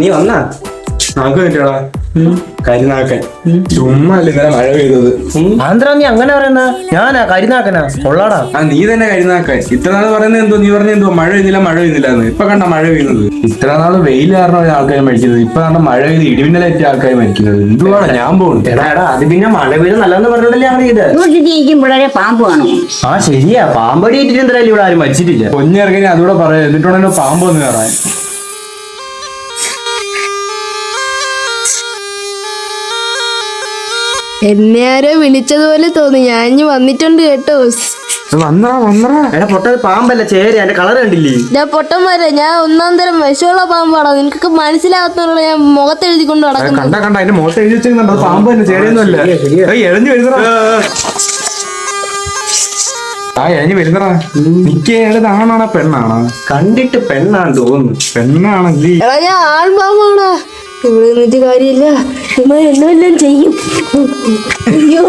നീ വന്നാ നമുക്ക് പറ്റാടാ കരിനാക്കൻ ചുമ്മാ അല്ല ഇന്നലെ മഴ പെയ്തത്. ആന്ധ്ര നീ അങ്ങനെ പറയുന്ന ഞാനാ കരിനാക്കനാ കൊള്ളാടാ. നീ തന്നെ കരിനാക്കൻ. ഇത്ര നാള് പറയുന്നത് എന്തോ, നീ പറഞ്ഞ എന്തോ മഴ പെയ്യുന്നില്ല എന്ന്. ഇപ്പൊ കണ്ട മഴ പെയ്യുന്നത്. ഇത്ര നാള് വെയിൽ കാരണം ആൾക്കാർ മരിക്കുന്നത്, ഇപ്പൊ കണ്ട മഴ പെയ്ത് ഇടിമിന്നലേറ്റ ആൾക്കാർ മരിക്കുന്നത്. എന്തുവാണ് ഞാൻ പോകുന്നത്? എടാ അത് പിന്നെ മഴ പെയ്ത് നല്ലതെന്ന് പറഞ്ഞിട്ടല്ലേ ആണ് ഇത്. ജീവിക്കുമ്പോഴേ പാമ്പ് കാണും. ശരിയാ, പാമ്പടി ഇട്ടിട്ട് എന്തായാലും ഇവിടെ ആരും മരിച്ചിട്ടില്ല. കൊഞ്ഞിറങ്ങി അതൂടെ പറയാം, എന്നിട്ടുണ്ടോ പാമ്പ് വന്ന് കയറാൻ. എന്നെ ആരോ വിളിച്ചതുപോലെ തോന്നി, ഞാൻ ഇനി വന്നിട്ടുണ്ട് കേട്ടോ. എടാ പൊട്ടത് പാമ്പല്ല, ചേര. എന്റെ കളർ കണ്ടില്ലേ? ഞാൻ പൊട്ടന്മാരെ, ഞാൻ ഒന്നാം തരം വിഷമുള്ള പാമ്പാണോ, നിനക്കൊക്കെ മനസ്സിലാകത്തോളം ഞാൻ മുഖത്തെഴുതിക്കൊണ്ട് നടക്കുന്നു. കണ്ട അതിന്റെ മുഖത്ത് എഴുതി വെച്ചിരുന്നുണ്ടോ? പാമ്പ് തന്നെ, ചേരയൊന്നും അല്ല. എഴഞ്ഞു വരുന്നടാ, എഴഞ്ഞു വരുന്നടാ. നിക്കേതാണോ പെണ്ണാണോ? കണ്ടിട്ട് പെണ്ണാണ് തോന്നുന്നു. പെണ്ണാണല്ലേ? എടാ ഞാൻ ആൺപാമ്പാണോ, ഇവിടെ നിന്നിട്ട് കാര്യമില്ല, എന്നെ വല്ലതും ചെയ്യും. അയ്യോ.